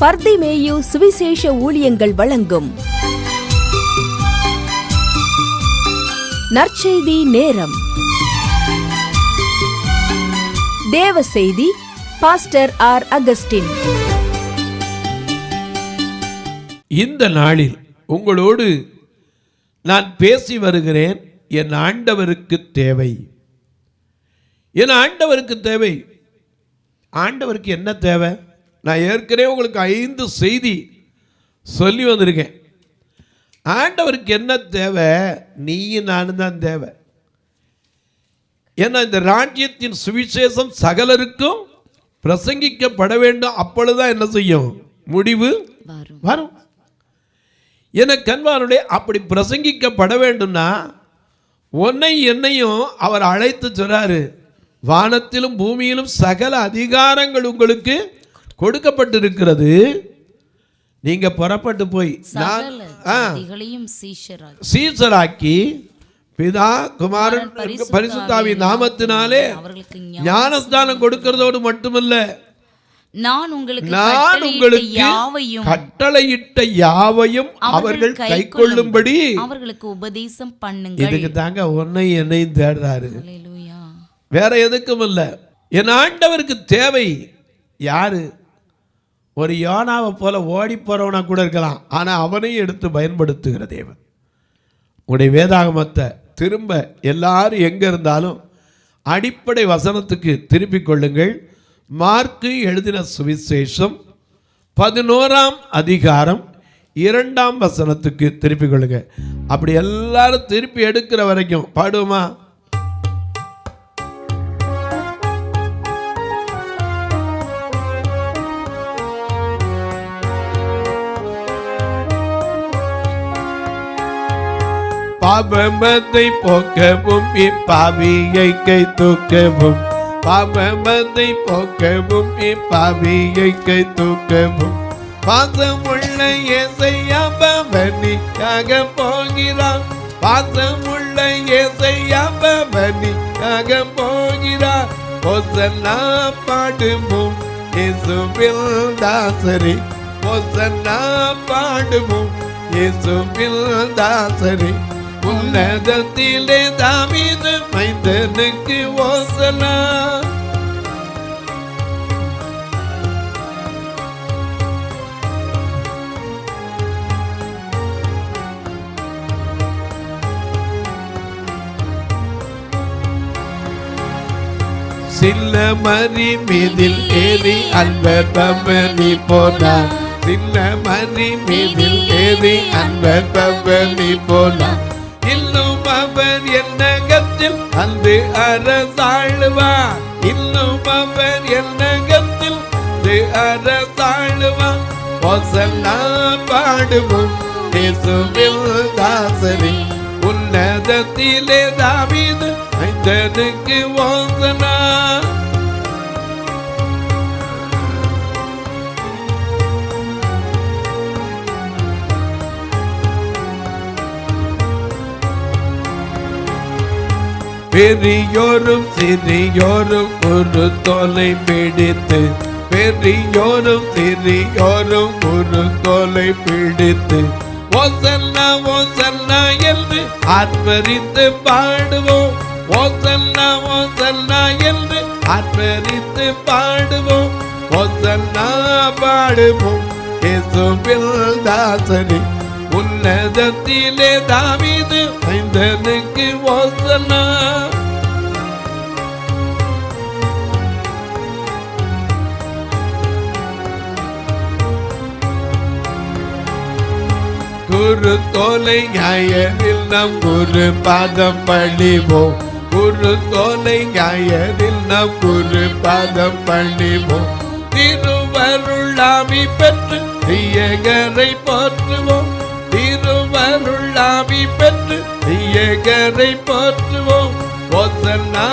பர்திமேயு சுவிசேஷ ஊழியங்கள் வழங்கும் நற்செய்தி நேரம். தேவ செய்தி பாஸ்டர் ஆர். அகஸ்டின். இந்த நாளில் உங்களோடு நான் பேசி வருகிறேன். என் ஆண்டவருக்கு தேவை. என் ஆண்டவருக்கு தேவை. ஆண்டவருக்கு என்ன தேவை? நான் ஏற்கனவே உங்களுக்கு 5 செய்தி சொல்லி வந்திருக்கேன். ஆண்டவருக்கு என்ன தேவை? நீயும் நானும் தான் தேவை. ஏன்னா இந்த ராஜ்யத்தின் சுவிசேஷம் சகலருக்கும் பிரசங்கிக்கப்பட வேண்டும். அப்பொழுதுதான் என்ன செய்யும்? முடிவு வரும். என கண்பானுடைய அப்படி பிரசங்கிக்கப்பட வேண்டும்னா உன்னை என்னையும் அவர் அழைத்து சொல்றாரு, வானத்திலும் பூமியிலும் சகல அதிகாரங்கள் உங்களுக்கு கொடுக்கப்பட்டிருக்கிறது. நீங்க புறப்பட்டு போய் சீஷராக்கி பிதா குமாரன் பரிசுத்தாவின் நாமத்தினாலே ஞானஸ்தானம் கொடுக்கிறதோடு மட்டுமல்ல, நான் உங்களுக்கு கட்டளையிட்ட யாவையும் அவர்கள் கைக்கொள்ளும்படி அவர்களுக்கு உபதேசம் பண்ணுங்கள். இதுக்கு தாங்க உன்னை என்னையும் தேடுறாரு. வேற எதுக்கும் இல்லை. என் ஆண்டவருக்கு தேவை யாரு? ஒரு யோனாவை போல ஓடி போறவனா கூட இருக்கலாம், ஆனா அவனையும் எடுத்து பயன்படுத்துகிற தேவன். உடைய வேதாகமத்தை திரும்ப எல்லாரும் எங்க இருந்தாலும் அடிப்படை வசனத்துக்கு திருப்பிக் கொள்ளுங்கள். மார்க்கு எழுதின சுவிசேஷம் 11ஆம் அதிகாரம் 2ஆம் வசனத்துக்கு திருப்பிக் கொள்ளுங்க. அப்படி எல்லாரும் திருப்பி எடுக்கிற வரைக்கும் பாடுவோமா? பாவமதை போக்கவும் இப்பாவியை கை தூக்கவும், பாவமதை போக்கவும் இப்பாவியை கை தூக்கவும், பாசமுள்ள இயேசையா பவனிக்காக போகிறார், பாசமுள்ள இயேசையா பவனிக்காக போகிறார். ஹோசன்னா பாடுவோம் இயேசுவில் தாசரே, ஹோசன்னா பாடுவோம் இயேசுவில் தாசரே. உன்னதத்திலே தாவீது மைந்தனுக்கு ஓசனா. சில்ல மரி மீதில் ஏறி அன்பர் பவனி போனார், சின்ன மரி மீதில் ஏறி அன்பர் பவனி போனார். இன்னும் அவர் என்னகத்தில் அன்று அரசாளுவார், இன்னும் அவர் என்னகத்தில் அரசாளுவார். ஓசன்னா பாடுவோம் இயேசுவில் தாசரே, உன்னதத்திலே தாவீது மைந்தனுக்கு ஓசனா. பெரியோரும் சிறியோரும் ஒரு தோலை பிடித்து, பெரியோரும் சிறியோரும் ஒரு தோலை பிடித்து, ஓசன்னா ஓசன்னா என்று ஆர்ப்பரித்து பாடுவோம், ஓசன்னா ஓசன்னா என்று ஆர்ப்பரித்து பாடுவோம். ஓசன்னா பாடுவோம் இயேசுவில் தாசரே, உன்னதத்திலே தாவீது மைந்தனுக்கு ஓசனா. குரு தோலை ஞாயிறில் நம் குரு பாதம் பணிவோம், குரு தோலை ஞாயிறில் நம் குரு பாதம் பணிவோம். திருவருளாவி பெற்று ஐயகரை போற்றுவோம், திருவருளாவி பெற்று ஐயகரை போற்றுவோம். ஓசன்னா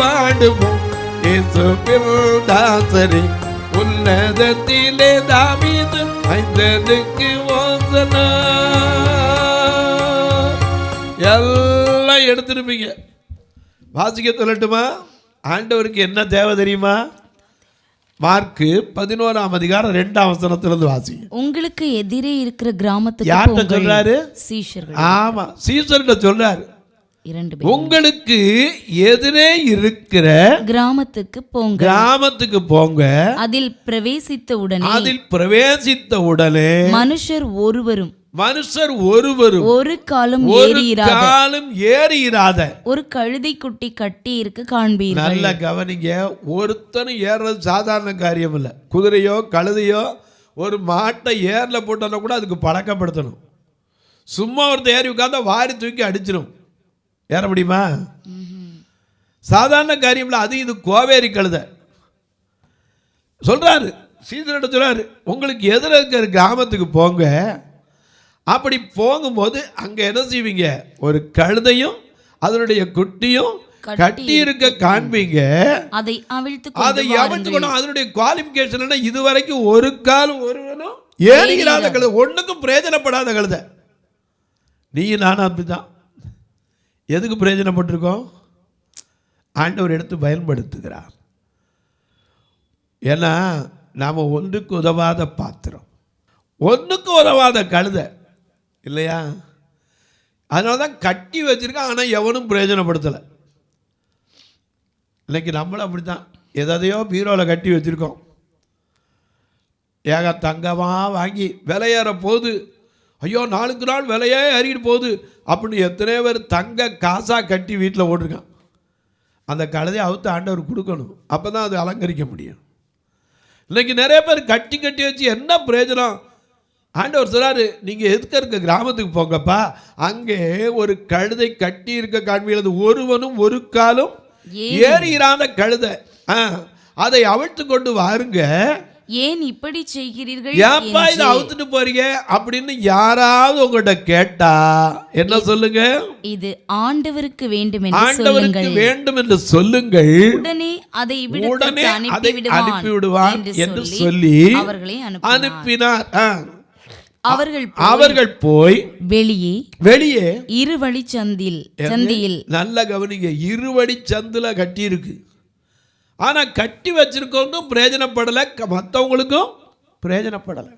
பாடுவோம் இயேசுவில் தாசரே, உன்னதத்திலே தாவீது மைந்தனுக்கு ஓசனா. எல்லாம் எடுத்திருப்பீங்க. வாசிக்க சொல்லட்டுமா? ஆண்டவருக்கு என்ன தேவை தெரியுமா? மார்க்கு 11ஆம் அதிகாரம் 2ஆம் வசனத்திலிருந்து வாசிங்க. உங்களுக்கு எதிரே இருக்கிற கிராமத்துக்கு யார்கிட்ட போங்கள். சொல்றாரு? சீஷர்கள். ஆமா, சீசர்கிட்ட சொல்றாரு. 2 பேர். உங்களுக்கு எதிரே இருக்கிற கிராமத்துக்கு போங்க. கிராமத்துக்கு போங்க. அதில் பிரவேசித்த உடனே மனுஷர் ஒருவரும் ஒரு காலம் ஏறி இராத ஒரு கழுதை குட்டி கட்டி இருக்க காண்பீர்கள். நல்ல கவனிங்க. ஒருத்தனும் ஏறுறது சாதாரண காரியம் இல்லை. குதிரையோ கழுதையோ ஒரு மாட்டை ஏர்ல போட்டோன்னா கூட அதுக்கு பழக்கப்படுத்தணும். சும்மா ஒருத்தர் ஏறி உட்கார்ந்தா வாரி தூக்கி அடிச்சிடும். ஏற முடியுமா? சாதாரண காரியம் இல்லை. அது இது கோவேரி கழுதை. சொல்றாரு, சீதனிட்ட சொல்றாரு, உங்களுக்கு எதிர இருக்கிற கிராமத்துக்கு போங்க. அப்படி போகும்போது அங்க என்ன செய்வீங்க? ஒரு கழுதையும் அதனுடைய குட்டியும் கட்டி இருக்க காண்பீங்க. அதை அவிழ்த்து கொண்டு அதனுடைய குவாலிபிகேஷன் என்ன? இதுவரைக்கும் ஒரு காலம் ஒருவனும் ஏறுகிறாத கழுதை, ஒண்ணுக்கும் பிரயோஜனப்படாத கழுதை. நீ நானும் அப்படிதான். எதுக்கு பிரயோஜனப்பட்டிருக்கோம்? ஆண்டவர் எடுத்து பயன்படுத்துகிறார். ஏன்னா நாம ஒன்றுக்கு உதவாத பாத்திரம், ஒன்றுக்கு உதவாத கழுதை இல்லையா? அதனால தான் கட்டி வச்சிருக்கான். ஆனால் எவனும் பிரயோஜனப்படுத்தலை. இன்னைக்கு நம்மளும் அப்படி தான். எதையோ பீரோவில் கட்டி வச்சுருக்கோம். ஏக தங்கமாக வாங்கி விலையேற போகுது. ஐயோ நாளுக்கு நாள் விலையே ஏறிக்கிட்டு போகுது அப்படின்னு எத்தனை பேர் தங்க காசாக கட்டி வீட்டில் ஓட்டிருக்கான். அந்த கழுதையை அவுத்து ஆண்டவர் கொடுக்கணும். அப்போ தான் அது அலங்கரிக்க முடியும். இன்னைக்கு நிறைய பேர் கட்டி கட்டி வச்சு என்ன பிரயோஜனம்? ஆண்டவர் சொல்றாரு, நீங்கள் எதுக்க இருக்க கிராமத்துக்கு போங்கப்பா. அங்கே ஒரு கழுதை கட்டி இருக்க காண்பீர்கள். ஒருவனும் ஒரு காலும் ஏறிறான கழுதை. அதை அவிழ்த்து கொண்டு வாருங்க. ஏன் இப்படி செய்கிறீர்கள்? ஏப்பா இதை அவுத்துட்டு போறீங்க அப்படின்னு யாராவது உங்கள்கிட்ட கேட்டா என்ன சொல்லுங்க? இது ஆண்டவருக்கு வேண்டும் என்று சொல்லுங்கள். உடனே அதை அனுப்பிவிடுவான் என்று சொல்லி அவர்களை அனுப்பினார். அவர்கள் போய் வெளியே இருவழி சந்தியில் நல்ல கவனிங்க, இருவழி சந்தில கட்டி இருக்கு. ஆனா கட்டி வச்சிருக்கவங்களுக்கும் பிரயோஜனப்படலை, மற்றவங்களுக்கும் பிரயோஜனப்படலை.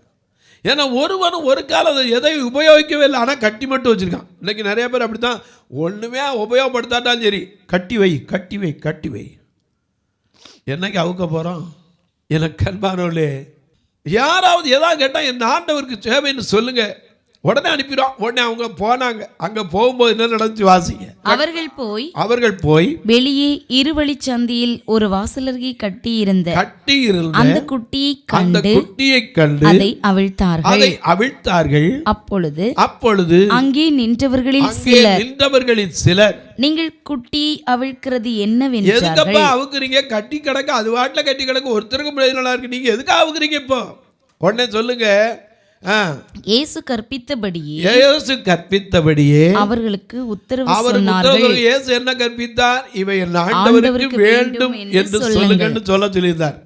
ஏன்னா ஒருவனும் ஒரு காலம் எதையும் உபயோகிக்கவே இல்லை. ஆனால் கட்டி மட்டும் வச்சிருக்கான். இன்னைக்கு நிறைய பேர் அப்படித்தான். ஒண்ணுமே உபயோகப்படுத்தாட்டாலும் சரி, கட்டி வை கட்டி வை கட்டி வை. என்னைக்கு அவுக்க போறோம்? எனக்கு அன்பானவர்களே, யாராவது ஏதாவது கேட்டால் என் ஆண்டவருக்கு சேவைன்னு சொல்லுங்க, உடனே அனுப்பிடும். உடனே அவங்க போனாங்க. அங்க போகும்போது என்ன நடந்துச்சு வாசிங்க. அவர்கள் போய் வெளியே இருவழி சந்தியில் ஒரு வாசலருகே கட்டி இருந்த அந்த குட்டியை கண்டு அதை அவிழ்த்தார்கள். அப்பொழுது அங்கே நின்றவர்களில் சிலர், நீங்கள் குட்டியை அவிழ்க்கிறது என்னவென்றார்கள். அவுக்குறீங்க? கட்டி கிடக்க, அது வாட்டில் கட்டி கிடக்க, ஒருத்தருக்கு பிரயோஜனம் இருக்கு. நீங்க எதுக்கு அவுக்குறீங்க? இப்போ உடனே சொல்லுங்க. இயேசு கற்பித்தபடியே அவர்களுக்கு உத்தரவு சொன்னார்கள். இயேசு என்ன கற்பித்தார்? இவை என் ஆண்டவருக்கு வேண்டும் என்று சொல்லுங்கன்னு சொல்லியிருந்தார்.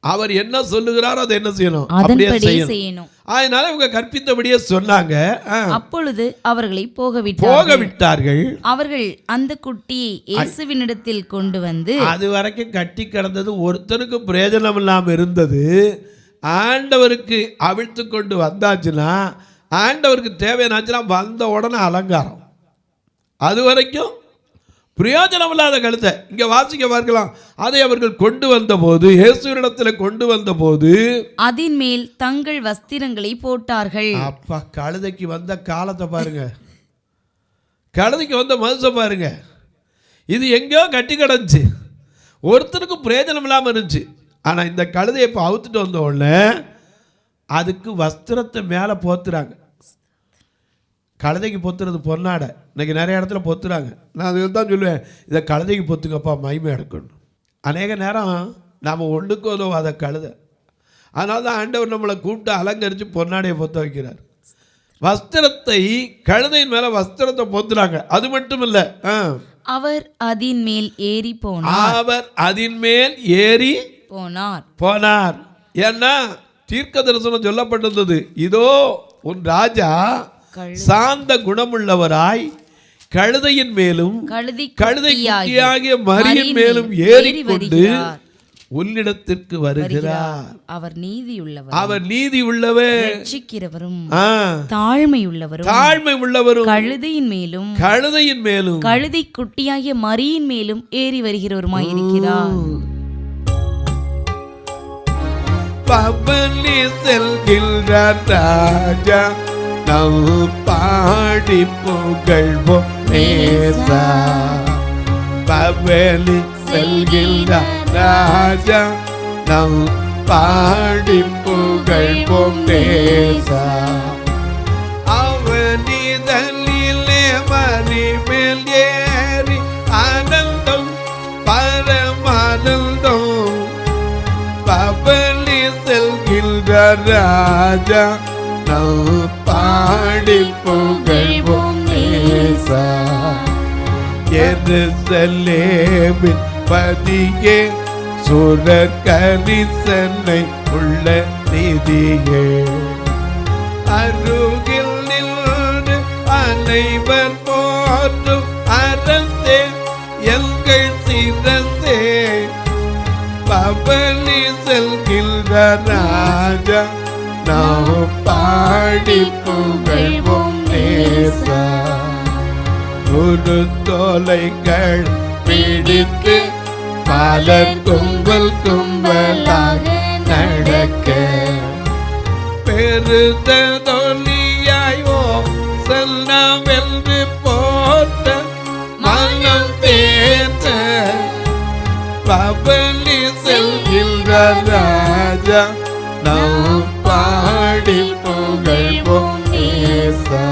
அவர் என்ன சொல்லுகிறாரோ அதை என்ன செய்யணும்? அப்படியே செய்யணும். அதனால இவங்க கற்பித்தபடியே சொன்னாங்க. அப்பொழுது அவர்களை போக விட்டார்கள். அவர்கள் அந்த குட்டியை இயேசுவினிடத்தில் கொண்டு வந்து, அது வரைக்கும் கட்டி கிடந்தது, ஒருத்தருக்கு பிரயோஜனம் இல்லாமல் இருந்தது. ஆண்டவருக்கு அவிழ்த்து கொண்டு வந்தாச்சுன்னா, ஆண்டவருக்கு தேவையானாச்சுன்னா வந்த உடனே அலங்காரம். அது வரைக்கும் பிரயோஜனம் இல்லாத கழுத்தை. இங்க வாசிக்க பார்க்கலாம். அதை அவர்கள் கொண்டு வந்த போது, இயேசுவினிடத்தில் கொண்டு வந்த போது, அதன் மேல் தங்கள் வஸ்திரங்களை போட்டார்கள். அப்பா, கழுதைக்கு வந்த காலத்தை பாருங்க, கழுதைக்கு வந்த மனுஷன் பாருங்க. இது எங்கேயோ கட்டி கிடந்துச்சு, ஒருத்தருக்கு பிரயோஜனம் இல்லாமல் இருந்துச்சு. ஆனால் இந்த கழுதையை இப்போ அவுத்துட்டு வந்த உடனே அதுக்கு வஸ்திரத்தை மேலே போத்துறாங்க. கழுதைக்கு பொத்துறது பொன்னாடை. இன்னைக்கு நிறைய இடத்துல பொத்துறாங்க. நான் அதுக்கு தான் சொல்லுவேன், இதை கழுதைக்கு பொத்துங்கப்பா, மகிமை எடுக்கணும். அநேக நேரம் நாம் ஒன்றுக்கு உதவாத கழுதை. அதனால தான் ஆண்டவர் நம்மளை கூப்பிட்டு அலங்கரித்து பொன்னாடையை பொத்த வைக்கிறார். வஸ்திரத்தை, கழுதையின் மேலே வஸ்திரத்தை பொத்துறாங்க. அது மட்டும் இல்லை, அவர் அதின் மேல் ஏறி போனார். ஏன்னா தீர்க்க தரிசனம் சொல்லப்பட்டிருந்தது, இதோ உன் ராஜா சாந்த குணமுள்ளவராய் கழுதையின் மேலும் கழுதை குட்டியாகிய மரியின் மேலும் ஏறிக்கொண்டு உன்னிடத்திற்கு வருகிறார். அவர் நீதி உள்ளவர், அவர் நீதி உள்ளவர், ரட்சிக்கிறவரும் தாழ்மை உள்ளவரும், கழுதையின் மேலும் கழுதை குட்டியாகிய மரியின் மேலும் ஏறி வருகிறவருமாய் இருக்கிறார். பவனி செல்கின்றார் ராஜா, நம் பாடி புகழ்வோம் நேசா. பவனி செல்கின்றார் ராஜா, நம் பாடி புகழ்வோம் நேசா. அவனிதனிலே மறிமேல் ஏறி ஆனந்தம் பரமானந்தம். பவனி செல்கின்றார் ராஜா, நம் பாடி புகழ்வோம் நேசா. எருசலேமின் பதியே, சுரர் கரிசனை உள்ள நிதியே, அருகில் நின்று அனைவர் போற்றும் அரசே, எங்கள் சிரசே. பவனி செல்கின்ற ராஜா, நாம் பாடி புகழ்வோம் நேசா. ஒரு தோலைகள் பிடித்து பலர் கும்பல் கும்பலாக நடக்க, பெருதொலியாயோ செல்லவென்று போட்ட மனம் தேற்ற. பவனி செல்கின்ற ராஜா, நாம் பாடி புகழ்வோம் நேசா.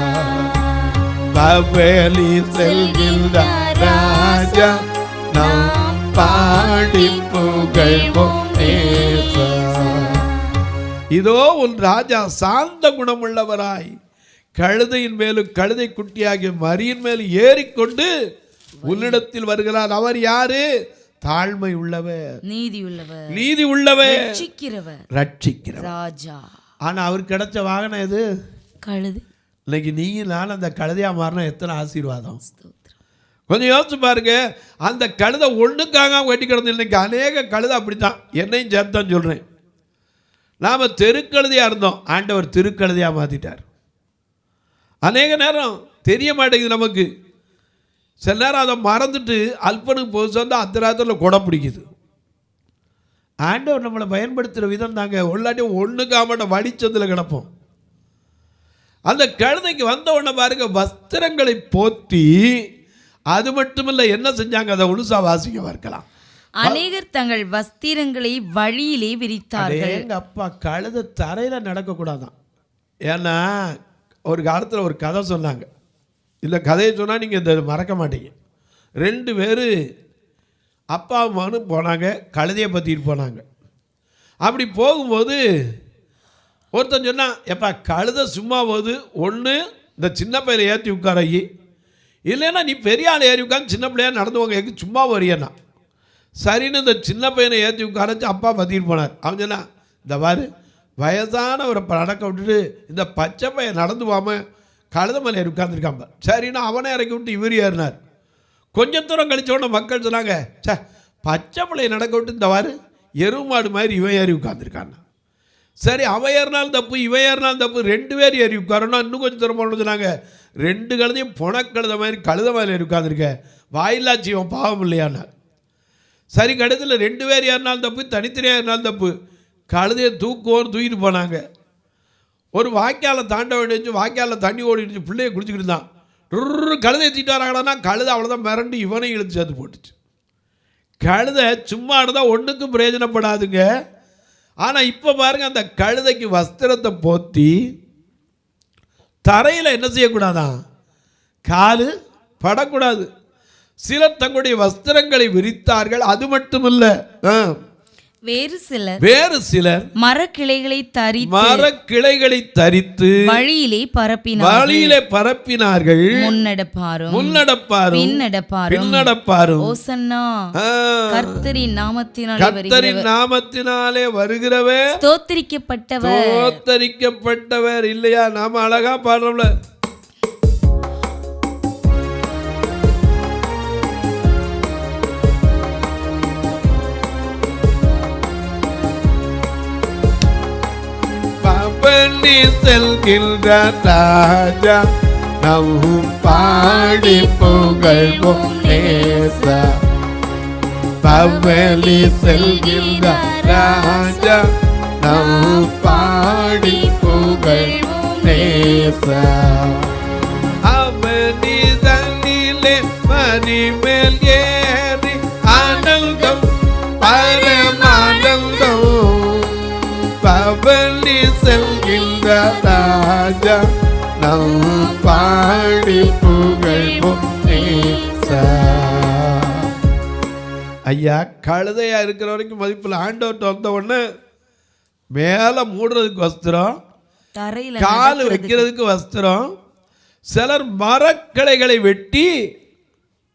பவனி செல்கின்ற ராஜா, நாம் பாடி புகழ்வோம் நேசா. இதோ உன் ராஜா சாந்த குணமுள்ளவராய் கழுதையின் மேலும் கழுதை குட்டியாகிய மரியின் மேலும் ஏறிக்கொண்டு உன்னிடத்தில் வருகிறார். அவர் யாரு? தாழ்மை உள்ளவர், நீதி உள்ளவர், ரட்சிக்கிறவர் ராஜா. ஆனா அவருக்கு கிடைச்ச வாகனம் எது? கழுதை. இன்னைக்கு நீங்க நான் அந்த கழுதையா மாறினா எத்தனை ஆசீர்வாதம். கொஞ்சம் யோசிச்சு பாருங்க. அந்த கழுதை ஒண்ணுக்காக வெட்டி கிடந்து. இன்னைக்கு அநேக கழுதை அப்படித்தான், என்னையும் சேர்த்தான் சொல்றேன். நாம தெருக்கழுதையா இருந்தோம், ஆண்டவர் திருக்கழுதையா மாத்திட்டார். அநேக நேரம் தெரிய மாட்டேங்குது நமக்கு. சில நேரம் அதை மறந்துட்டு அல்பனுக்கு போது வந்து அத்தராத்தில் கொடை பிடிக்குது. ஆண்டவர் நம்மளை பயன்படுத்துகிற விதம் தாங்க. உள்ளாட்டியும் ஒன்றுக்காமட்ட வடிச்சதில் கிடப்போம். அந்த கழுதைக்கு வந்த உடனே பாருங்க, வஸ்திரங்களை போத்தி, அது மட்டுமில்லை என்ன செஞ்சாங்க, அதை உனுசா வாசிக்க பார்க்கலாம். அநேகர் தங்கள் வஸ்திரங்களை வழியிலே விரித்தார்கள். எங்க அப்பா, கழுதை தரையில நடக்கக்கூடாதான். ஏன்னா ஒரு காலத்தில் ஒரு கதை சொன்னாங்க. இந்த கதையை சொன்னால் நீங்கள் இந்த மறக்க மாட்டீங்க. 2 பேர் அப்பா அம்மானு போனாங்க, கழுதையை பற்றிட்டு போனாங்க. அப்படி போகும்போது ஒருத்தன் சொன்னான், எப்பா கழுதை சும்மா போகுது, ஒன்று இந்த சின்ன பையில ஏற்றி உட்காரையி, இல்லைன்னா நீ பெரிய ஆள் ஏறி உட்காந்து சின்ன பிள்ளையா நடந்து போங்க, எங்கே சும்மா வரியண்ணா. சரின்னு இந்த சின்ன பையனை ஏற்றி உட்காரச்சு அப்பா பற்றிட்டு போனார். அவன் சொன்னா, இந்த பாரு வயசானவரை நடக்க விட்டுட்டு இந்த பச்சை பையன் நடந்து போகாமல் கழுதை மேலே ஏறி உட்காந்துருக்காம்ப. சரின்னா அவனை இறக்கி விட்டு இவர் ஏறினார். கொஞ்சம் தூரம் கழிச்சோடனே மக்கள் சொன்னாங்க, சே பச்சை பிள்ளையை நடக்க விட்டு இந்த வாரு எருவு மாடு மாதிரி இவன் ஏறி உட்காந்துருக்கான். சரி அவன் ஏறினாலும் தப்பு, இவன் ஏறினாலும் தப்பு, 2 பேர் ஏறி உட்காரணும். இன்னும் கொஞ்சம் தூரம் போன சொன்னாங்க, 2 கழுதையும் புனக்கழுத மாதிரி கழுத மேலே ஏறி உட்காந்துருக்க, வாயில்லாச்சி இவன் பாவம் இல்லையானார். சரி கடைசியில் 2 பேர் ஏறினாலும் தப்பு, தனித்தனியாக ஏறினாலும் தப்பு, கழுதையை தூக்கிட்டு போனாங்க. ஒரு வாய்க்காலை தாண்ட வேண்டியது, வாய்க்காலில் தண்ணி ஓடிடுச்சு, பிள்ளையை குடிச்சிக்கிட்டு இருந்தான். கழுதையை தீட்டு வராங்கடான்னா கழுதை அவ்வளோதான் மிரண்டு இவனையும் இழுத்து சேர்த்து போட்டுச்சு. கழுதை சும்மா இருந்தால் ஒன்றுக்கும் பிரயோஜனப்படாதுங்க. ஆனால் இப்போ பாருங்கள், அந்த கழுதைக்கு வஸ்திரத்தை போத்தி தரையில் என்ன செய்யக்கூடாதான், காலு படக்கூடாது. சிலர் தங்களுடைய வஸ்திரங்களை விரித்தார்கள். அது மட்டுமல்ல, வேறு சிலர் மரக்கிளைகளை தரித்து வழியிலே பரப்பினார்கள். முன்னடப்பாரும் பின்னடப்பாரும். ஓசன்னா, கர்த்தரின் நாமத்தினாலே வருகிறவர் ஸ்தோத்திரிக்கப்பட்டவர். இல்லையா? நாம அழகா பாடுறோம்ல, பவனி செல்கின்ற ராஜா நம் பாடி புகழ்வோம் நேசா. பவனி செல்கின்ற ராஜா நம் பாடி புகழ்வோம் நேசா. அவனி தன்னிலே மணிமேல் ஏறி ஆனந்தம் பரமானந்தம். பவனி செல்கின்ற ராஜா நம் பாடி புகழ்வோம் நேசா. ஐயா, கழுதையா இருக்கிற வரைக்கும் மதிப்பில் ஆண்டவர்கிட்ட வந்த உடனே மேலே மூடுறதுக்கு வஸ்திரம், கால் வைக்கிறதுக்கு வஸ்திரம். சிலர் மரக்கிளைகளை வெட்டி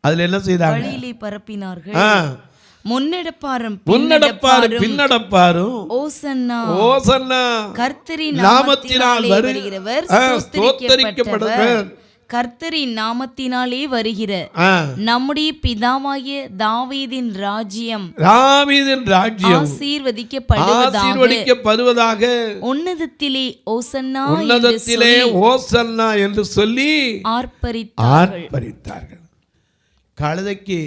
அதுல என்ன செய்தாங்க? வழியிலே பரப்பினார்கள். முன்னெடுப்பாரும் பின்னடப்பாரும் ஓசன்னா ஓசன்னா கர்த்தரின் நாமத்தினால் வருகிறவர் ஸ்தோத்திரிக்கப்படுவர். கர்த்தரின் நாமத்தினாலே வருகிற நம்முடைய பிதாவாகிய தாவீதின் ராஜ்யம் ஆசீர்வதிக்கப்படுவதாக உன்னதத்திலே ஓசன்னா ஓசன்னா என்று சொல்லி ஆர்ப்பரித்தார்கள். கழுதைக்கு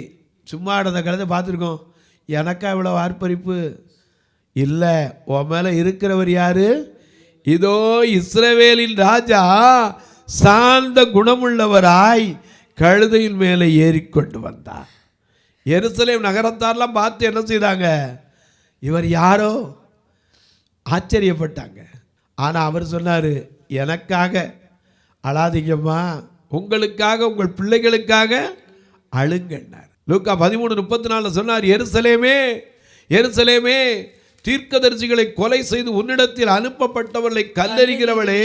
சும்மா ஆடுறத கழுதை பார்த்துருக்கோம். எனக்கா இவ்வளவு ஆர்ப்பரிப்பு இல்லை. உன் மேலே இருக்கிறவர் யாரு? இதோ இஸ்ரவேலின் ராஜா சாந்த குணமுள்ளவராய் கழுதையின் மேலே ஏறிக்கொண்டு வந்தார். எருசலேம் நகரத்தாரெல்லாம் பார்த்து என்ன செய்தாங்க? இவர் யாரோ ஆச்சரியப்பட்டாங்க. ஆனால் அவர் சொன்னார், எனக்காக அழாதீங்கம்மா, உங்களுக்காக உங்கள் பிள்ளைகளுக்காக அழுங்கன்னார். லூக்கா 13:34 சொன்னார், எருசலேமே எருசலேமே தீர்க்கதரிசிகளை கொலை செய்து உன்னிடத்தில் அனுப்பப்பட்டவர்களை கல்லெறிகிறவளே,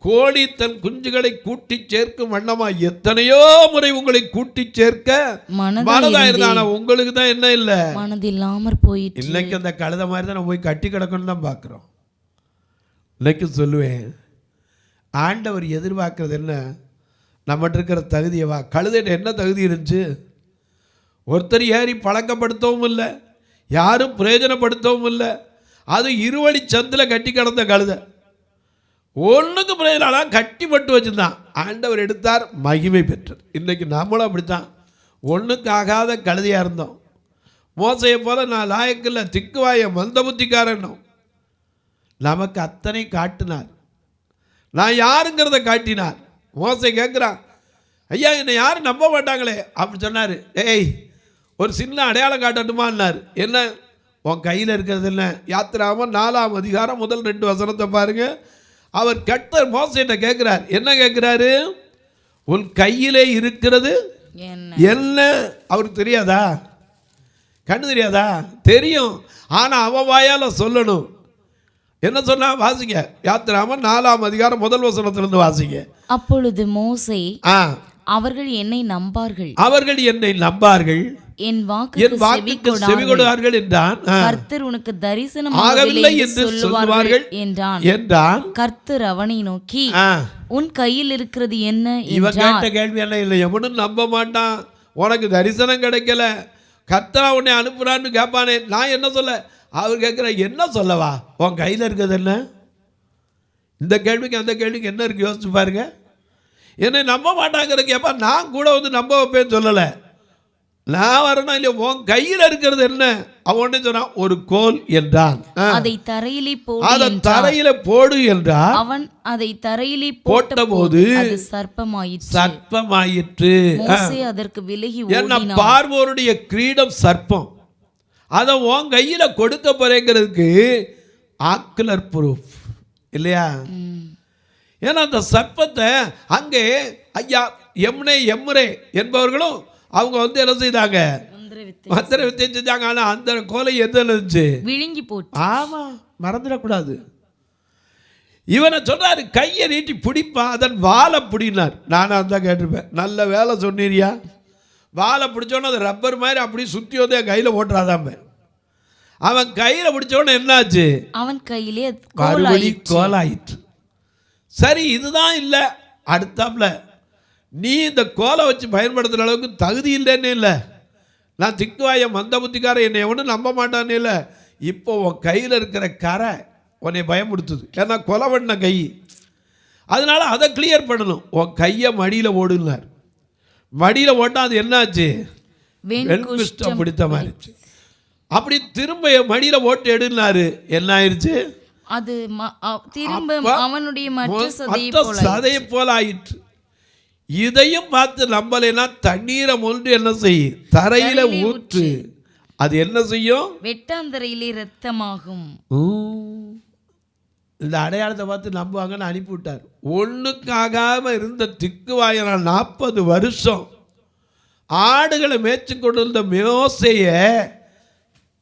கோழி தன் குஞ்சுகளை கூட்டி சேர்க்கும் வண்ணமா எத்தனையோ முறை உங்களை கூட்டி சேர்க்க மனதா இருந்தா உங்களுக்கு தான் என்ன இல்லை, மனதில்லாமற் போயிட்டு. இன்னைக்கு அந்த கழுத மாதிரி தான் நம்ம போய் கட்டி கிடக்கணும் தான் பார்க்குறோம். இன்னைக்கு சொல்லுவேன், ஆண்டவர் எதிர்பார்க்கறது என்ன? நம்மகிட்ட இருக்கிற தகுதியவா? கழுதைட்ட என்ன தகுதி இருந்துச்சு? ஒருத்தர் ஏறி பழக்கப்படுத்தவும் இல்லை, யாரும் பிரயோஜனப்படுத்தவும் இல்லை. அது இருவழி சந்தில் கட்டி கிடந்த கழுதை, ஒன்றுக்கு பிரயோஜனம் கட்டி பட்டு வச்சுருந்தான். ஆண்டவர் எடுத்தார், மகிமை பெற்றார். இன்றைக்கி நம்மளும் அப்படித்தான், ஒன்றுக்கு ஆகாத கழுதையாக இருந்தோம். மோசையை போல நான் லாயக்கில்லை, திக்குவாய மந்த புத்திக்காரன். நமக்கு அத்தனை காட்டினார், நான் யாருங்கிறத காட்டினார். மோசை கேட்குறான், ஐயா என்னை யாரும் நம்ப மாட்டாங்களே அப்படி சொன்னார். ஏய், ஒரு சின்ன அடையாளம் காட்டட்டுமான்னார். என்ன? உன் கையில் இருக்கிறது என்ன? யாத்திராமம் 4ஆம் அதிகாரம் முதல் 2 வசனத்தை பாருங்க. அவர் கர்த்தர் மோசையிட்ட கேட்கிறார். என்ன கேட்கிறாரு? உன் கையிலே இருக்கிறது என்ன? அவருக்கு தெரியாதா? கண்ணு தெரியாதா? தெரியும். ஆனா அவன் வாயால சொல்லணும். என்ன சொன்னா? வாசிங்க, யாத்திராமம் 4ஆம் அதிகாரம் முதல் வசனத்திலிருந்து வாசிங்க. அப்பொழுது மோசே, அவர்கள் என்னை நம்பார்கள், அவர்கள் என்னை நம்பார்கள், என் வாக்குக்கு செவிகொடுவார்கள் என்றான். கர்த்தர் உனக்கு தரிசனம் ஆகவில்லை என்று சொல்வார்கள் என்றான். கர்த்தர் அவனை நோக்கி, உன் கையில் இருக்கிறது என்ன என்றார். இவன் கேட்ட கேள்வி என்ன? இல்லை, எவனும் நம்ப மாட்டான். உனக்கு தரிசனம் கிடைக்கல, கர்த்தரா உன்னை அனுப்புறான்னு கேட்பானே. நான் என்ன சொல்ல? அவர் கேட்குற, என்ன சொல்லவா? உன் கையில் இருக்கிறது என்ன? இந்த கேள்விக்கு அந்த கேள்விக்கு என்ன இருக்கு? யோசிச்சு பாருங்க. என்னை நம்ப மாட்டாங்கிற கேட்பா, நான் கூட வந்து நம்ப வைப்பேன்னு சொல்லலை. நான் வரணும் இல்லையா? உன் கையில் இருக்கிறது என்ன? அவன் சொன்னான், ஒரு கோல் என்றான். அதை தரையிலே போடு, அதை தரையில போடு என்றான். அவன் அதை தரையிலே போட்டபோது சர்ப்பமாயிற்று. மோசே அதற்கு விலகி என்ன? பார்வோருடைய கிரீடம் சர்ப்பம், அதை உன் கையில கொடுக்க போறேங்கிறதுக்கு ஆக்குலர் ப்ரூஃப் இல்லையா? ஏன்னா அந்த சர்ப்பத்தை அங்கே ஐயா எம்ரே என்பவர்களும் அவங்க வந்து என்ன செய்தாங்க? மந்திர வித்தை செஞ்சாங்க. ஆனா அந்த கோலை எது இருந்துச்சு? விழுங்கி போட்டு. ஆமா, மறந்துடக்கூடாது. இவனை சொன்னாரு, கையை நீட்டி பிடிப்பா, அதன் வாழை பிடினார். நானும் தான் கேட்டிருப்பேன், நல்ல வேலை சொன்னீரியா. வாழை பிடிச்சோன்னு அது ரப்பர் மாதிரி அப்படி சுற்றி வந்து என் கையில் ஓட்டுறாதாம. அவன் கையில் பிடிச்சோன்னு என்னாச்சு? அவன் கையிலே கோலாயிற்று. சரி, இதுதான் இல்லை. அடுத்தாப்புல, நீ இந்த கோலை வச்சு பயன்படுத்துகிற அளவுக்கு தகுதி இல்லைன்னு இல்லை, நான் திக்குவாய மந்த புத்திக்கார, என்னை எவனும் நம்ப மாட்டான்னு இல்லை. இப்போ உன் கையில் இருக்கிற கரை உன்னை பயமுடுத்துது. ஏன்னா கொலை பண்ண கை, அதனால அதை கிளியர் பண்ணணும். உன் கையை மடியில் ஓடுனார். மடியில் ஓட்டால் அது என்னாச்சு? வெண்குஷ்டம் பிடித்த மாதிரி. அப்படி திரும்ப மடியில் ஓட்டு எடுனாரு, என்ன ஆயிடுச்சு? அது திரும்ப அவனுடைய மற்ற சதையை போல ஆயிற்று. இதையும் பார்த்து நம்பலைன்னா தண்ணீரை ஒன்று என்ன செய்யும்? தரையில ஊற்று. அது என்ன செய்யும்? வெட்டாந்தரையிலே ரத்தமாகும். இந்த அடையாளத்தை பார்த்து நம்புவாங்கன்னு அனுப்பிவிட்டார். ஒண்ணுக்காகாம இருந்த திக்குவாயனால் 40 வருஷம் ஆடுகளை மேய்ச்சி கொண்டிருந்த மோசேய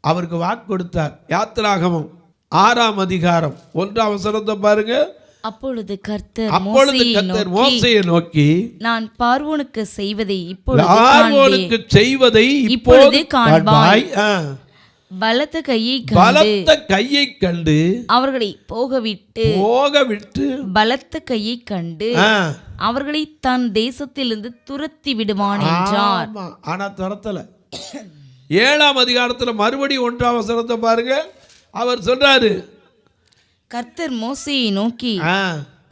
அவருக்கு வாக்கு கொடுத்தார். யாத்திராகமம் 6ஆம் அதிகாரம் 1ஆம் வசனத்தை பாருங்க. அப்பொழுது கர்த்தர் மோசேயை நோக்கி, நான் பார்வோனுக்கு செய்வதை இப்பொழுது காண்பாய். பலத்த கையை கண்டு அவர்களை போகவிட்டு பலத்த கையை கண்டு அவர்களை தன் தேசத்திலிருந்து துரத்தி விடுவான் என்றார். ஆனா துரத்தல. 7ஆம் அதிகாரத்தில் மறுபடியும் 1ஆம் வசனத்தை பாருங்க. அவர் சொல்றாரு, கர்த்தர் மோசேயை நோக்கி,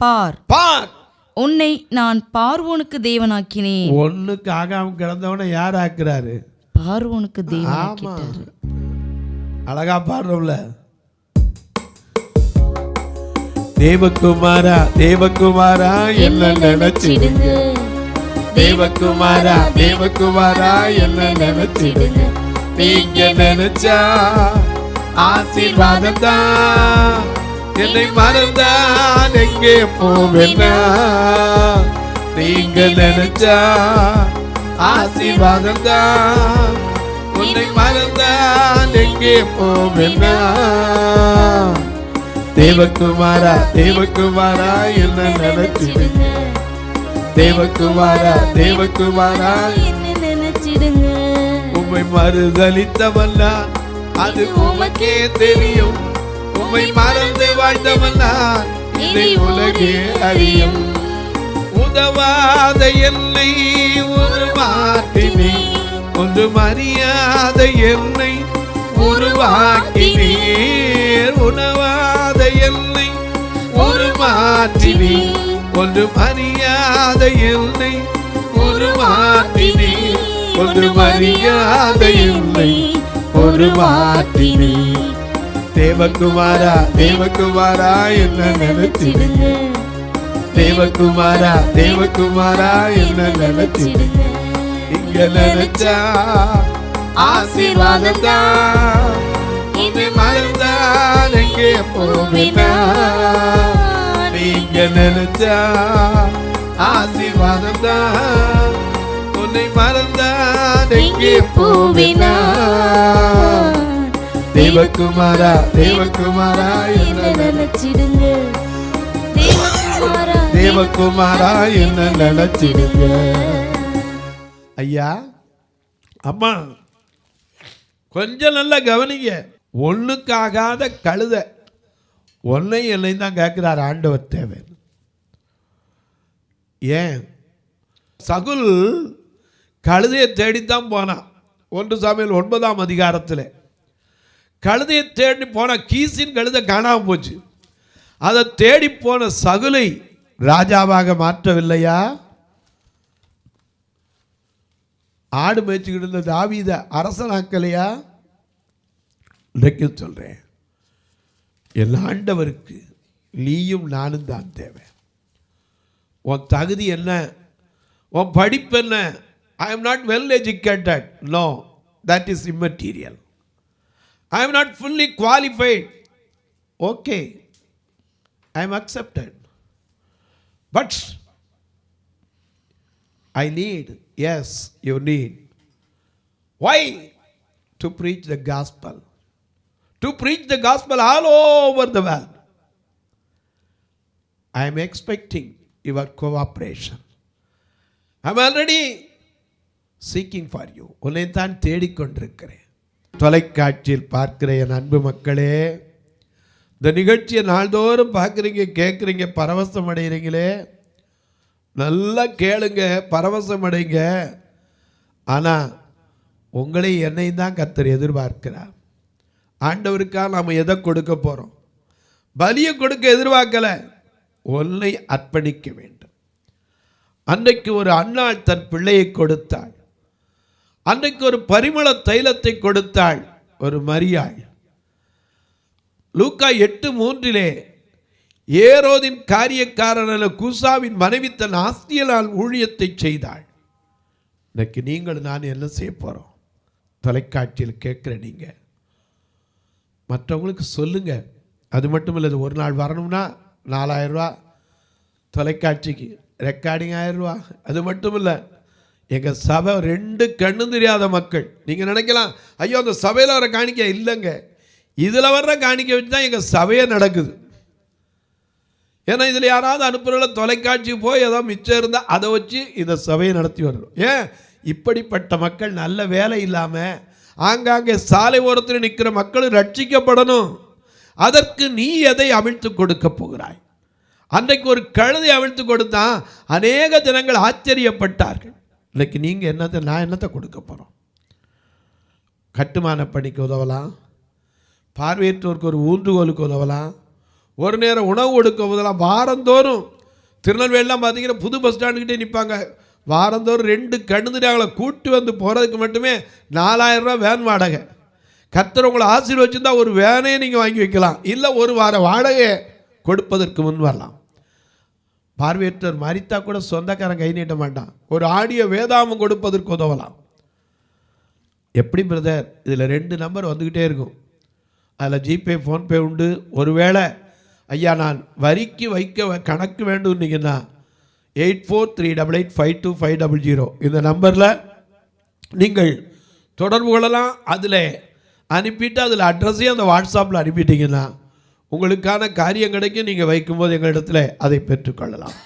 பார் உன்னை நான் பார்வோனுக்கு தேவனாக்கினேன். ஒண்ணுக்கு ஆகாம கிடந்தவனை யார் ஆக்குறாரு? பார்வோனுக்கு தேவனாக்கிட்டாரு. அழகா பாடுறோம்ல, தேவகுமாரா தேவகுமாரா என்ன நினைச்சிடுங்க, தேவகுமாரா தேவகுமாரா என்ன நினைச்சிடுங்க. நீங்க நினைச்சா ஆசீர்வாதம் தான், என்னை மறந்தான் எங்கே போவேன்னா. நீங்க நினைச்சா ஆசீர்வாதம் தான், உன்னை மறந்தான் எங்கே போவேன்னா. தேவகுமாரா தேவகுமாரா என்ன நினைச்சிடுங்க, தேவகுமாரா தேவகுமாரா என்ன நினைச்சிடுங்க. உம்மை மறுதலித்தவல்லா அது உமக்கே தெரியும், உம்மை மறந்து வாழ்ந்தவல்லா இதை உலகே அறியும். உதவாத என்னை உருவாக்கினே, ஒன்றும் அறியாத என்னை உருவாக்கினீர். உணவாத என்னை உருமாற்றினீர், ஒன்றும் அறியாத என்னை உருமாற்றினீர், ஒன்றும் அறியாத என்னை உருமாற்றினீர். தேவகுமாரா தேவகுமாரா என்ன நினைச்சிடுங்க, தேவகுமாரா தேவகுமாரா என்ன நினைச்சிடுங்க. இங்க நினைச்சா ஆசீர்வாதம் தான், உன்னை மறந்தான் எங்கே போவேனா. நீங்க நினைச்சா ஆசீர்வாதம் தான், உன்னை மறந்தான் எங்கே போவேனா. தேவகுமாரா தேவகுமாரா என்ன நினைச்சிடுங்க, தேவகுமாரா என்ன நினைச்சிடுங்க. ஐயா அம்மா கொஞ்சம் நல்லா கவனிங்க. ஒண்ணுக்காகாத கழுத ஒன்னை என்னை தான் கேட்கிறார் ஆண்டவர். தேவை ஏன்? சகுல் கழுதையை தேடித்தான் போனான். 1 சாமுவேல் 9ஆம் அதிகாரத்தில் கழுதையை தேடி போன கீசின் கழுதை காணாமல் போச்சு. அதை தேடி போன சகுலை ராஜாவாக மாற்றவில்லையா? ஆடு மேய்ச்சிக்கிட்டு இருந்த தாவீத அரசனாக்கலையா? இன்றைக்கு சொல்றேன், என் ஆண்டவருக்கு நீயும் நானும் தான் தேவை. உன் தகுதி என்ன? உன் படிப்பு என்ன? I am not well educated. No, that is immaterial. I am not fully qualified. Okay, I am accepted. But I need, yes, you need. Why? To preach the gospel. To preach the gospel all over the world. I am expecting your cooperation. I am already seeking for you. உன்னை தான் தேடிக்கொண்டிருக்கிறேன். தொலைக்காட்சியில் பார்க்கிற என் அன்பு மக்களே, இந்த நிகழ்ச்சியை நாள்தோறும் பார்க்குறீங்க, கேட்குறீங்க, பரவசம் அடைகிறீங்களே. நல்லா கேளுங்க, பரவசம் அடைங்க. ஆனால் உங்களை என்னை தான் கர்த்தர் எதிர்பார்க்கிறார். ஆண்டவருக்காக நாம் எதை கொடுக்க போகிறோம்? பலியை கொடுக்க எதிர்பார்க்கல, ஒன்னை அர்ப்பணிக்க வேண்டும். அன்றைக்கு ஒரு அன்னாள் தன் பிள்ளையை கொடுத்தாள். அன்றைக்கு ஒரு பரிமள தைலத்தை கொடுத்தாள் ஒரு மரியாள். லூக்கா 8:3 ஏரோதின் காரியக்காரனான கூசாவின் மனைவி தன் ஆஸ்தியலால் ஊழியத்தை செய்தாள். இன்னைக்கு நீங்கள் நான் என்ன செய்ய போகிறோம்? தொலைக்காட்சியில் கேட்குற நீங்கள் மற்றவங்களுக்கு சொல்லுங்கள். அது மட்டும் இல்லை, ஒரு நாள் வரணும்னா 4000 ரூபா, தொலைக்காட்சிக்கு ரெக்கார்டிங் 1000 ரூபா. அது மட்டும் இல்லை, எங்கள் சபை 2 கண்ணு தெரியாத மக்கள். நீங்கள் நினைக்கலாம், ஐயோ அந்த சபையில் வர காணிக்க இல்லைங்க, இதில் வர்ற காணிக்க வச்சு தான் எங்கள் சபையே நடக்குது. ஏன்னா இதில் யாராவது அனுப்புகிற தொலைக்காட்சிக்கு போய் ஏதோ மிச்சம் இருந்தால் அதை வச்சு இந்த சபையை நடத்தி வர்றோம். ஏன் இப்படிப்பட்ட மக்கள் நல்ல வேலை இல்லாமல் ஆங்காங்கே சாலை ஓரத்தில் நிற்கிற மக்கள் ரட்சிக்கப்படணும். அதற்கு நீ எதை அவிழ்த்து கொடுக்க போகிறாய்? அன்றைக்கு ஒரு கழுதை அவிழ்த்து கொடுத்தா அநேக ஜனங்கள் ஆச்சரியப்பட்டார்கள். இன்னைக்கு நீங்கள் என்னத்தை, நான் என்னத்தை கொடுக்க போகிறோம்? கட்டுமான பணிக்கு உதவலாம், பார்வையற்றோருக்கு ஒரு ஊன்றுகோலுக்கு உதவலாம், ஒரு நேரம் உணவு கொடுக்க உதவலாம். வாரந்தோறும் திருநெல்வேலிலாம் பார்த்தீங்கன்னா புது பஸ் ஸ்டாண்டுக்கிட்டே நிற்பாங்க. வாரந்தோறும் 2 கண்ணுதிராங்களை கூட்டி வந்து போகிறதுக்கு மட்டுமே 4000 ரூபா வேன் வாடகை. கர்த்தர் உங்களை ஆசீர்வச்சிருந்தா ஒரு வேனையே நீங்கள் வாங்கி வைக்கலாம், இல்லை ஒரு வார வாடகையை கொடுப்பதற்கு முன் வரலாம். பார்வையற்றவர் மரித்தா கூட சொந்தக்காரன் கை நீட்ட மாட்டான். ஒரு ஆடியோ வேதாமம் கொடுப்பதற்கு உதவலாம். எப்படி பிரதர்? இதில் 2 நம்பர் வந்துக்கிட்டே இருக்கும். அதில் ஜிபே, ஃபோன்பே உண்டு. ஒருவேளை ஐயா நான் வரிக்கு வைக்க கணக்கு வேண்டும்னீங்கன்னா 8438852500 இந்த நம்பரில் நீங்கள் தொடர்பு கொள்ளலாம். அதில் அனுப்பிட்டு அதில் அட்ரஸையும் அந்த வாட்ஸ்அப்பில் அனுப்பிட்டீங்கன்னா உங்களுக்கான காரியம் கிடைக்கும். நீங்கள் வைக்கும்போது எங்களிடத்தில் அதை பெற்றுக்கொள்ளலாம்.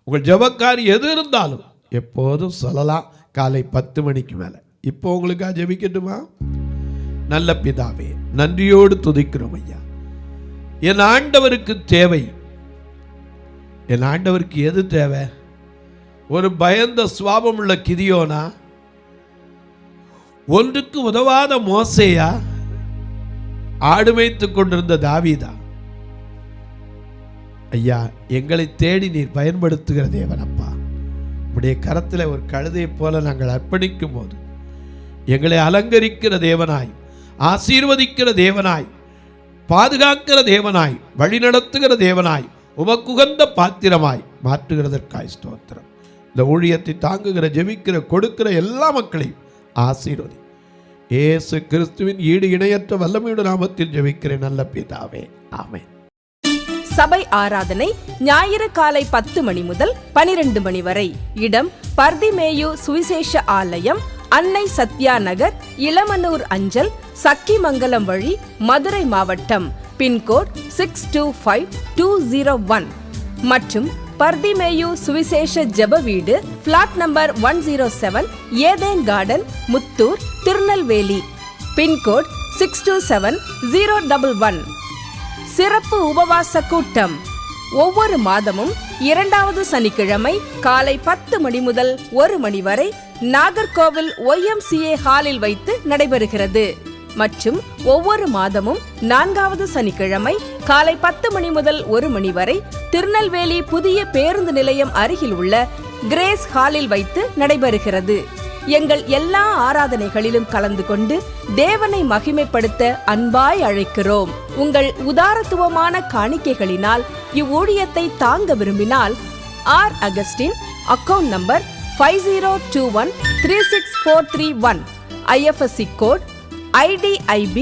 உங்கள் ஜெபக்காரி எது இருந்தாலும் எப்போதும் சொல்லலாம். காலை 10 மணிக்கு மேலே. இப்போ உங்களுக்காக ஜெபிக்கட்டுமா? நல்ல பிதாவே, நன்றியோடு துதிக்கிறோம் ஐயா. என் ஆண்டவருக்கு தேவை. என் ஆண்டவருக்கு எது தேவை? ஒரு பயந்த சுவாபம் உள்ள கிதியோனா? ஒன்றுக்கு உதவாத மோசேயா? ஆடு மேய்த்து கொண்டிருந்த தாவீதா? ஐயா, எங்களை தேடி நீர் பயன்படுத்துகிற தேவனப்பா. உடைய கரத்தில் ஒரு கழுதையை போல நாங்கள் அர்ப்பணிக்கும் போது எங்களை அலங்கரிக்கிற தேவனாய், ஆசீர்வதிக்கிற தேவனாய், பாதுகாக்கிற தேவனாய், வழிநடத்துகிற தேவனாய், உமக்குகந்த பாத்திரமாய் மாற்றுகிறதற்காய் ஸ்தோத்திரம். இந்த ஊழியத்தை தாங்குகிற, ஜெபிக்கிற, கொடுக்கிற எல்லா மக்களையும் ஆசீர்வதி. இயேசு கிறிஸ்துவின் ஈடு இணையற்ற வல்லமையுள்ள நாமத்தில் ஜெபிக்கிறேன் நல்ல பிதாவே, ஆமென். சபை ஆராதனை ஞாயிறு காலை 10 மணி முதல் 12 மணி வரை. இடம் பர்திமேயு சுவிசேஷ ஆலயம், அன்னை சத்யா நகர், இளமனூர் அஞ்சல், சக்கிமங்கலம் வழி, மதுரை மாவட்டம். பின்கோட் 625201 மற்றும் பர்திமேயு சுவிசேஷ ஜெப வீடு, flat number 107, Eden garden, Muthur, Tirunelveli. Pincode 627011. சிறப்பு உபவாச கூட்டம் ஒவ்வொரு மாதமும் 2வது சனிக்கிழமை காலை 10 மணி முதல் 1 மணி வரை நாகர்கோவில் YMCA ஹாலில் வைத்து நடைபெறுகிறது. மற்றும் ஒவ்வொரு மாதமும் 4வது சனிக்கிழமை காலை 10 மணி முதல் 1 மணி வரை திருநெல்வேலி புதிய பேருந்து நிலையம் அருகில் உள்ள கிரேஸ் ஹாலில் வைத்து நடைபெறுகிறது. எங்கள் எல்லா ஆராதனைகளிலும் கலந்து கொண்டு தேவனை மகிமைப்படுத்த அன்பாய் அழைக்கிறோம். உங்கள் உதாரத்துவமான காணிக்கைகளினால் இவ்வூழியத்தை தாங்க விரும்பினால் R Augustine, account number 5021364331, IFSC code IDIB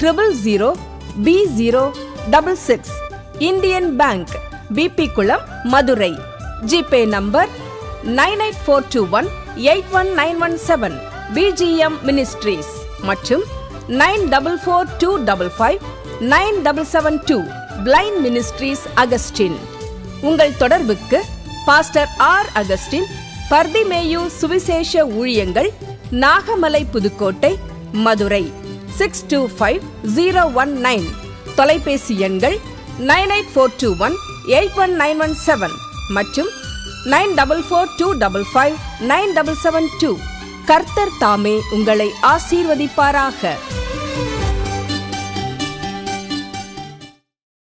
000B066, Indian bank, BP Kulam, Madurai. GPay number 9842181917, BGM ministries மற்றும் 9442559772, பிளைண்ட் மினிஸ்ட்ரீஸ் அகஸ்டின். உங்கள் தொடர்புக்கு பாஸ்டர் ஆர் அகஸ்டின், பர்திமேயு சுவிசேஷ ஊழியங்கள், நாகமலை, புதுக்கோட்டை, மதுரை 625019. தொலைபேசி எண்கள் 9842181917 மற்றும் 9442559772. கர்த்தர் தாமே உங்களை ஆசீர்வதிப்பாராக.